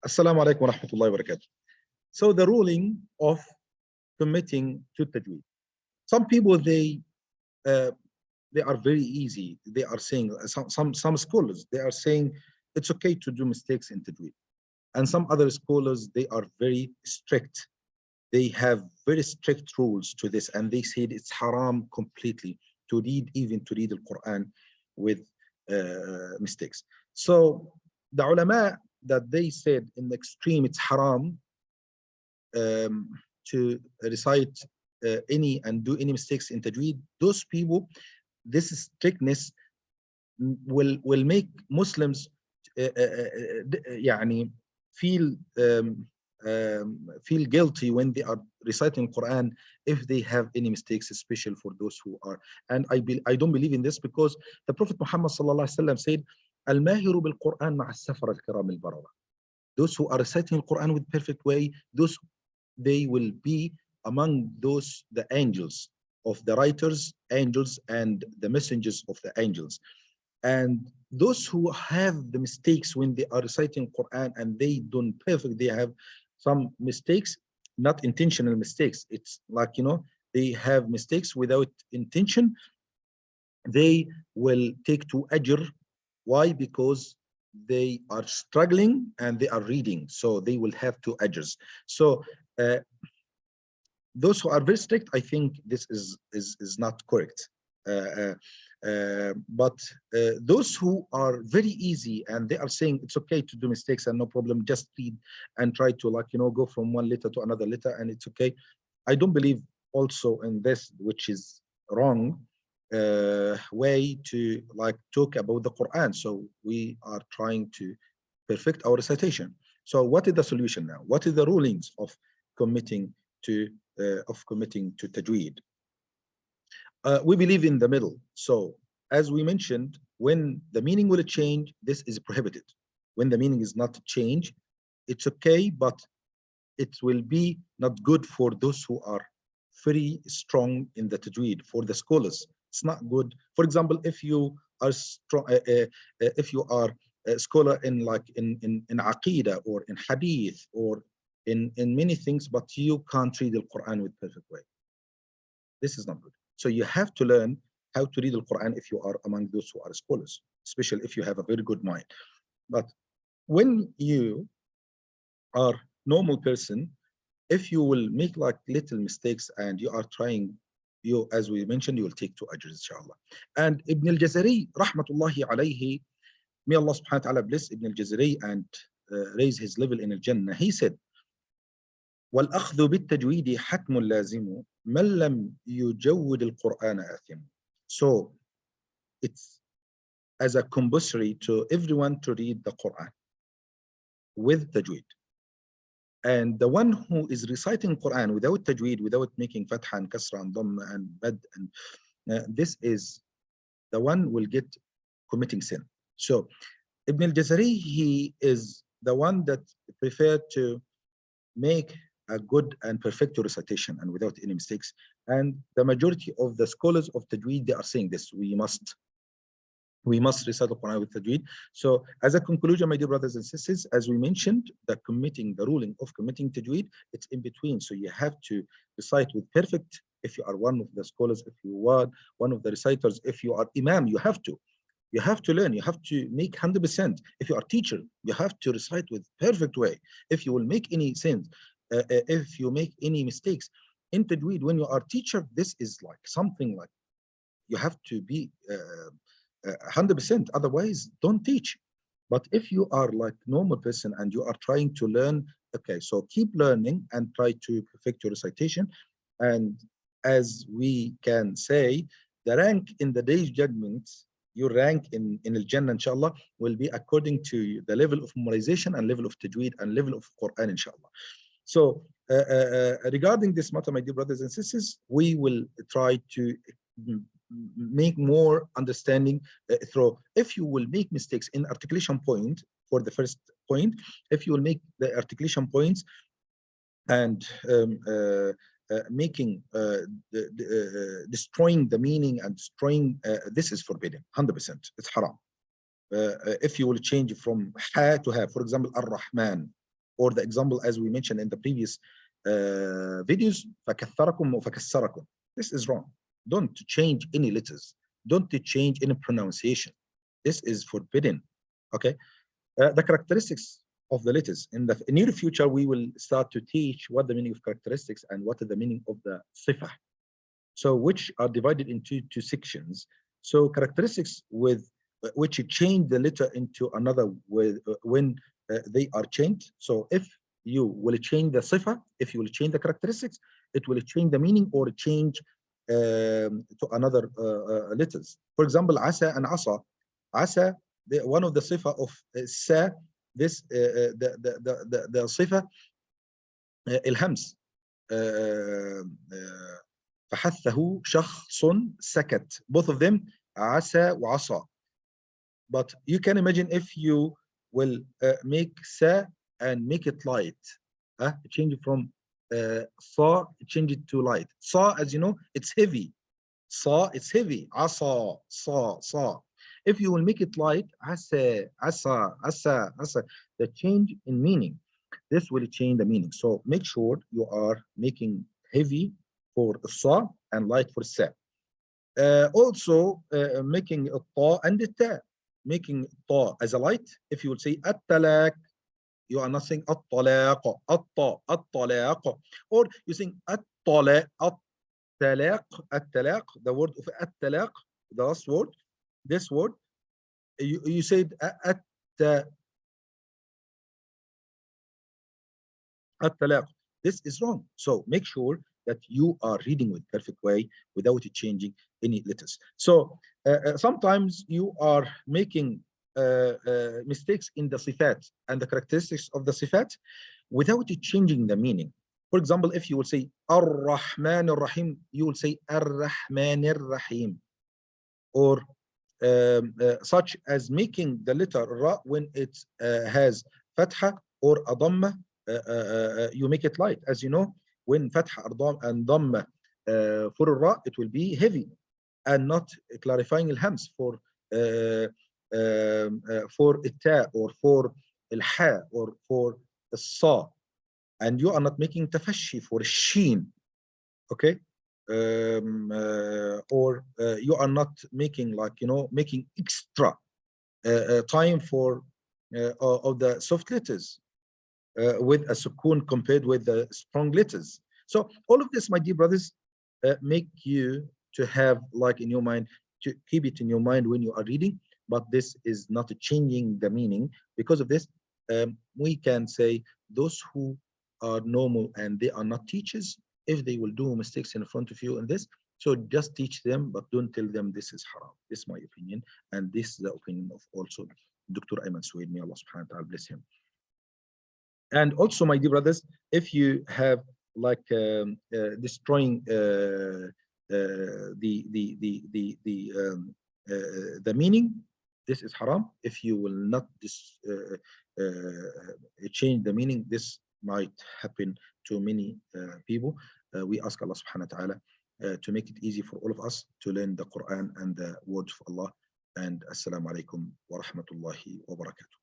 Assalamu alaikum wa rahmatullahi wa barakatuh. So the ruling of committing to tajweed. Some people they are very easy. They are saying some scholars they are saying it's okay to do mistakes in tajweed, and some other scholars they are very strict. They have very strict rules to this, and they said it's haram completely to read the Quran with mistakes. So the ulama that they said in the extreme it's haram to recite any and do any mistakes in tajweed. Those people, this strictness will make Muslims يعني feel guilty when they are reciting Quran if they have any mistakes, especially for those who are. And I don't believe in this, because the Prophet Muhammad sallallahu alaihi wasallam said, "Al-mahiru bil-Quran ma'a as-safar al-kiram al-barara." Those who are reciting Quran with perfect way, they will be among the angels of the writers, angels, and the messengers of the angels. And those who have the mistakes when they are reciting Quran and they don't perfect, they have some mistakes, not intentional mistakes. It's like, they have mistakes without intention. They will take to ajr. Why? Because they are struggling and they are reading, so they will have 2 ajrs. So those who are very strict, I think this is not correct. But those who are very easy and they are saying it's okay to do mistakes and no problem, just read and try to go from one letter to another letter and it's okay. I don't believe also in this, which is wrong way to talk about the Quran. So we are trying to perfect our recitation. So what is the solution now? What is the rulings of committing to tajweed? We believe in the middle. So as we mentioned, when the meaning will change, this is prohibited. When the meaning is not change, it's okay, but it will be not good for those who are very strong in the tajweed. For the scholars, it's not good. For example, if you are strong, if you are a scholar in aqidah or in hadith or in many things, but you can't read the Quran with perfect way, this is not good. So you have to learn how to read the Quran if you are among those who are scholars, especially if you have a very good mind. But when you are normal person, if you will make little mistakes and you are trying, as we mentioned, you will take 2 ajrs, inshallah. And Ibn al-Jazari, rahmatullahi alayhi, may Allah subhanahu wa ta'ala bless Ibn al-Jazari and raise his level in al-Jannah. He said, وَالْأَخْذُ بِالتَّجْوِيدِ حَتْمٌ لَازِمٌ مَنْ لَمْ يُجَوِّدِ الْقُرْآنَ آثِمٌ. So it's as a compulsory to everyone to read the Quran with tajweed. And the one who is reciting Quran without tajweed, without making fatha and kasra and dhamma and bad, and this is the one will get committing sin. So Ibn al-Jazari, he is the one that preferred to make a good and perfect recitation and without any mistakes. And the majority of the scholars of tajweed, they are saying this: we must recite the Quran with tajweed. So as a conclusion, my dear brothers and sisters, as we mentioned, the ruling of committing tajweed, it's in between. So you have to recite with perfect if you are one of the scholars, if you are one of the reciters, if you are imam, you have to learn, you have to make 100%. If you are teacher, you have to recite with perfect way. If you will make any sins, if you make any mistakes in tajweed when you are teacher, this is something you have to be 100%, otherwise don't teach. But if you are normal person and you are trying to learn, okay, so keep learning and try to perfect your recitation. And as we can say, the rank in the day's judgment, your rank in al-Jannah, inshallah, will be according to the level of memorization and level of tajweed and level of Quran, inshallah. So regarding this matter, my dear brothers and sisters, we will try to make more understanding through. If you will make mistakes in articulation point for the first point, if you will make the articulation points and making destroying the meaning and destroying this is forbidden 100%. It's haram. If you will change from ha to ha, for example, ar-Rahman, or the example as we mentioned in the previous videos, فكثركم وفكسركم. This is wrong. Don't change any letters. Don't change any pronunciation. This is forbidden. Okay. The characteristics of the letters. In the near future, we will start to teach what the meaning of characteristics and what is the meaning of the صفة. So which are divided into two sections. So characteristics with which you change the letter into another with when they are changed. So if you will change the صفة, if you will change the characteristics, it will change the meaning or change to another letters. For example, عسى and عصا. عسى, one of the صفة of sa, this the صفة الهمس. فحثه شخص سكت. Both of them عسى وعصا. But you can imagine if you will make sa and make it light, change it from sa, change it to light. Sa, as you know, it's heavy. Sa, it's heavy. Asa, sa. If you will make it light, asa, asa, asa, asa, the change in meaning, this will change the meaning. So make sure you are making heavy for sa and light for sa. Also making a ta and a ta, making ta as a light. If you will say at-talaq, you are not saying at-talaq, at-talaq, or you saying at-talaq, at-talaq, at-talaq, the word of at-talaq, the last word, this word, you said at-talaq. This is wrong. So make sure that you are reading with perfect way without changing any letters. So sometimes you are making mistakes in the sifat and the characteristics of the sifat without changing the meaning. For example, if you will say Ar-Rahman Ar-Rahim, you will say Ar-Rahman Ar-Rahim. Or such as making the letter Ra when it has fatha or a dhamma, you make it light. As you know, when fatha and dhamma for Ra, it will be heavy and not clarifying al-hams for التاء or for الحاء or for الصا, and you are not making tafashi for sheen, okay, or you are not making, like, you know, making extra time for of the soft letters with a sukoon compared with the strong letters. So all of this, my dear brothers, make you to have, like, in your mind, to keep it in your mind when you are reading, but this is not changing the meaning. Because of this, we can say those who are normal and they are not teachers, if they will do mistakes in front of you in this, so just teach them, but don't tell them this is haram. This is my opinion, and this is the opinion of also Dr. Ayman Swaid. May Allah subhanahu wa ta'ala bless him. And also, my dear brothers, if you have like destroying the meaning, this is haram. If you will not change the meaning, this might happen to many people. We ask Allah subhanahu wa ta'ala to make it easy for all of us to learn the Quran and the words of Allah. And assalamu alaikum wa rahmatullahi wa barakatuh.